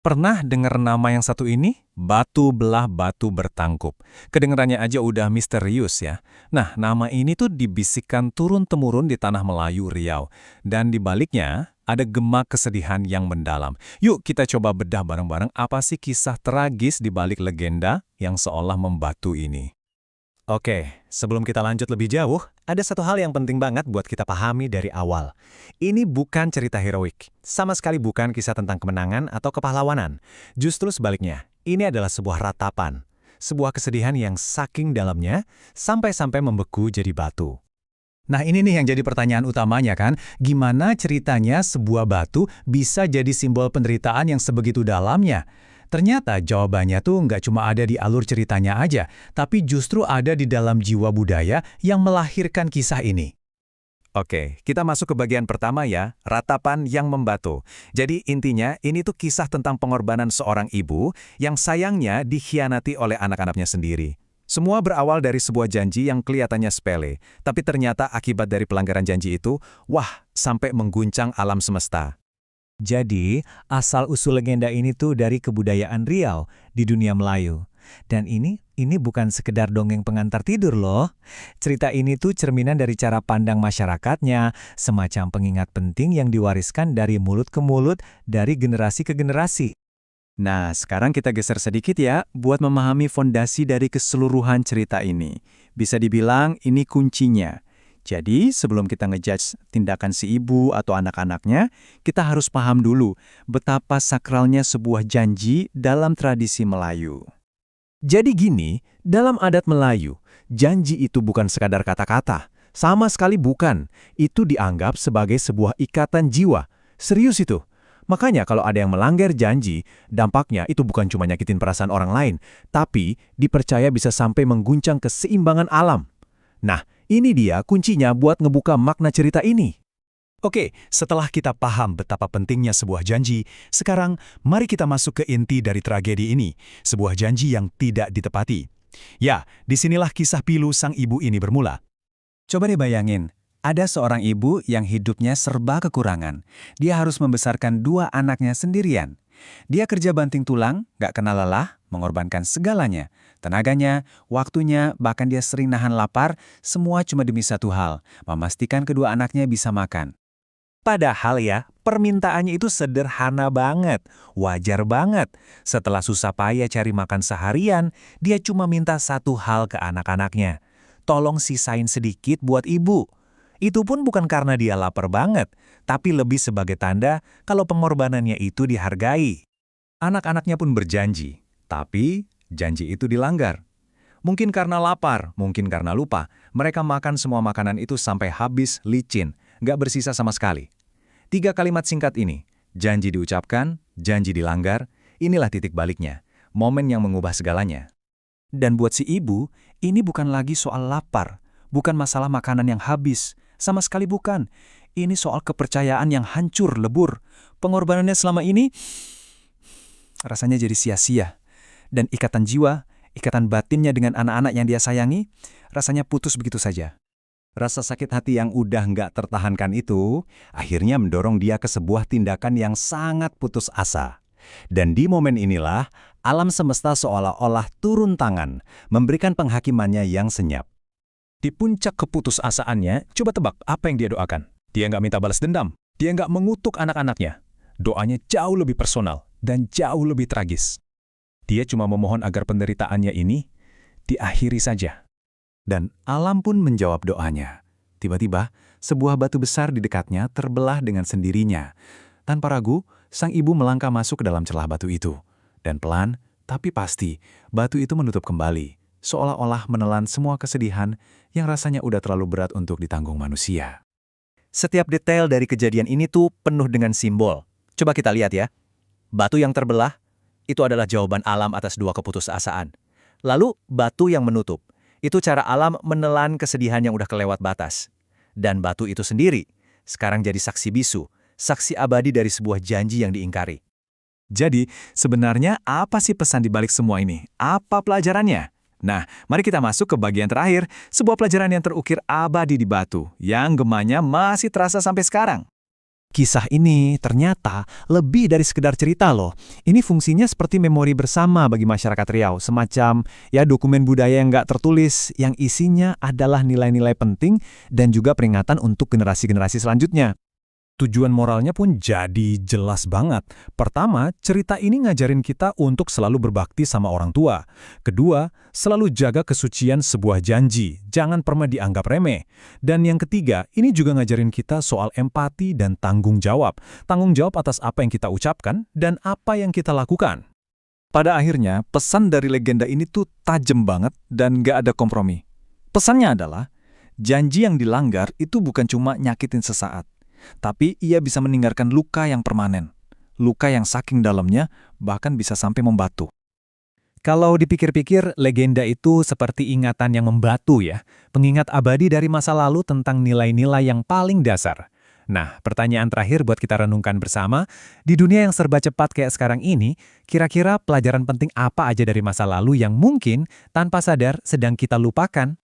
Pernah dengar nama yang satu ini? Batu belah batu bertangkup. Kedengarannya aja udah misterius ya. Nah, nama ini tuh dibisikkan turun-temurun di tanah Melayu Riau. Dan di baliknya ada gema kesedihan yang mendalam. Yuk kita coba bedah bareng-bareng apa sih kisah tragis di balik legenda yang seolah membatu ini. Oke, sebelum kita lanjut lebih jauh, ada satu hal yang penting banget buat kita pahami dari awal. Ini bukan cerita heroik, sama sekali bukan kisah tentang kemenangan atau kepahlawanan. Justru sebaliknya, ini adalah sebuah ratapan, sebuah kesedihan yang saking dalamnya, sampai-sampai membeku jadi batu. Nah ini nih yang jadi pertanyaan utamanya kan, gimana ceritanya sebuah batu bisa jadi simbol penderitaan yang sebegitu dalamnya? Ternyata jawabannya tuh nggak cuma ada di alur ceritanya aja, tapi justru ada di dalam jiwa budaya yang melahirkan kisah ini. Oke, kita masuk ke bagian pertama ya, ratapan yang membatu. Jadi intinya ini tuh kisah tentang pengorbanan seorang ibu yang sayangnya dikhianati oleh anak-anaknya sendiri. Semua berawal dari sebuah janji yang kelihatannya sepele, tapi ternyata akibat dari pelanggaran janji itu, wah, sampai mengguncang alam semesta. Jadi, asal-usul legenda ini tuh dari kebudayaan Riau di dunia Melayu. Dan ini bukan sekedar dongeng pengantar tidur loh. Cerita ini tuh cerminan dari cara pandang masyarakatnya, semacam pengingat penting yang diwariskan dari mulut ke mulut, dari generasi ke generasi. Nah, sekarang kita geser sedikit ya, buat memahami fondasi dari keseluruhan cerita ini. Bisa dibilang ini kuncinya. Jadi, sebelum kita ngejudge tindakan si ibu atau anak-anaknya, kita harus paham dulu betapa sakralnya sebuah janji dalam tradisi Melayu. Jadi gini, dalam adat Melayu, janji itu bukan sekadar kata-kata. Sama sekali bukan. Itu dianggap sebagai sebuah ikatan jiwa. Serius itu. Makanya kalau ada yang melanggar janji, dampaknya itu bukan cuma nyakitin perasaan orang lain, tapi dipercaya bisa sampai mengguncang keseimbangan alam. Nah, ini dia kuncinya buat ngebuka makna cerita ini. Oke, setelah kita paham betapa pentingnya sebuah janji, sekarang mari kita masuk ke inti dari tragedi ini, sebuah janji yang tidak ditepati. Ya, disinilah kisah pilu sang ibu ini bermula. Coba deh bayangin, ada seorang ibu yang hidupnya serba kekurangan. Dia harus membesarkan dua anaknya sendirian. Dia kerja banting tulang, gak kenal lelah, mengorbankan segalanya. Tenaganya, waktunya, bahkan dia sering nahan lapar, semua cuma demi satu hal, memastikan kedua anaknya bisa makan. Padahal ya, permintaannya itu sederhana banget, wajar banget. Setelah susah payah cari makan seharian, dia cuma minta satu hal ke anak-anaknya. Tolong sisain sedikit buat ibu. Itu pun bukan karena dia lapar banget, tapi lebih sebagai tanda kalau pengorbanannya itu dihargai. Anak-anaknya pun berjanji, tapi janji itu dilanggar. Mungkin karena lapar, mungkin karena lupa, mereka makan semua makanan itu sampai habis licin, nggak bersisa sama sekali. 3 kalimat singkat ini, janji diucapkan, janji dilanggar, inilah titik baliknya, momen yang mengubah segalanya. Dan buat si ibu, ini bukan lagi soal lapar, bukan masalah makanan yang habis, sama sekali bukan. Ini soal kepercayaan yang hancur lebur. Pengorbanannya selama ini rasanya jadi sia-sia. Dan ikatan jiwa, ikatan batinnya dengan anak-anak yang dia sayangi, rasanya putus begitu saja. Rasa sakit hati yang udah nggak tertahankan itu, akhirnya mendorong dia ke sebuah tindakan yang sangat putus asa. Dan di momen inilah, alam semesta seolah-olah turun tangan, memberikan penghakimannya yang senyap. Di puncak keputusasaannya, coba tebak apa yang dia doakan. Dia nggak minta balas dendam, dia nggak mengutuk anak-anaknya. Doanya jauh lebih personal dan jauh lebih tragis. Dia cuma memohon agar penderitaannya ini diakhiri saja. Dan alam pun menjawab doanya. Tiba-tiba, sebuah batu besar di dekatnya terbelah dengan sendirinya. Tanpa ragu, sang ibu melangkah masuk ke dalam celah batu itu. Dan pelan, tapi pasti, batu itu menutup kembali, seolah-olah menelan semua kesedihan yang rasanya udah terlalu berat untuk ditanggung manusia. Setiap detail dari kejadian ini tuh penuh dengan simbol. Coba kita lihat ya. Batu yang terbelah, itu adalah jawaban alam atas dua keputusasaan. Lalu, batu yang menutup. Itu cara alam menelan kesedihan yang udah kelewat batas. Dan batu itu sendiri, sekarang jadi saksi bisu, saksi abadi dari sebuah janji yang diingkari. Jadi, sebenarnya apa sih pesan di balik semua ini? Apa pelajarannya? Nah, mari kita masuk ke bagian terakhir, sebuah pelajaran yang terukir abadi di batu, yang gemanya masih terasa sampai sekarang. Kisah ini ternyata lebih dari sekedar cerita loh. Ini fungsinya seperti memori bersama bagi masyarakat Riau, semacam ya dokumen budaya yang nggak tertulis, yang isinya adalah nilai-nilai penting dan juga peringatan untuk generasi-generasi selanjutnya. Tujuan moralnya pun jadi jelas banget. Pertama, cerita ini ngajarin kita untuk selalu berbakti sama orang tua. Kedua, selalu jaga kesucian sebuah janji, jangan pernah dianggap remeh. Dan yang ketiga, ini juga ngajarin kita soal empati dan tanggung jawab. Tanggung jawab atas apa yang kita ucapkan dan apa yang kita lakukan. Pada akhirnya, pesan dari legenda ini tuh tajam banget dan nggak ada kompromi. Pesannya adalah, janji yang dilanggar itu bukan cuma nyakitin sesaat, tapi ia bisa meninggalkan luka yang permanen. Luka yang saking dalamnya bahkan bisa sampai membatu. Kalau dipikir-pikir, legenda itu seperti ingatan yang membatu ya, pengingat abadi dari masa lalu tentang nilai-nilai yang paling dasar. Nah, pertanyaan terakhir buat kita renungkan bersama, di dunia yang serba cepat kayak sekarang ini, kira-kira pelajaran penting apa aja dari masa lalu yang mungkin tanpa sadar sedang kita lupakan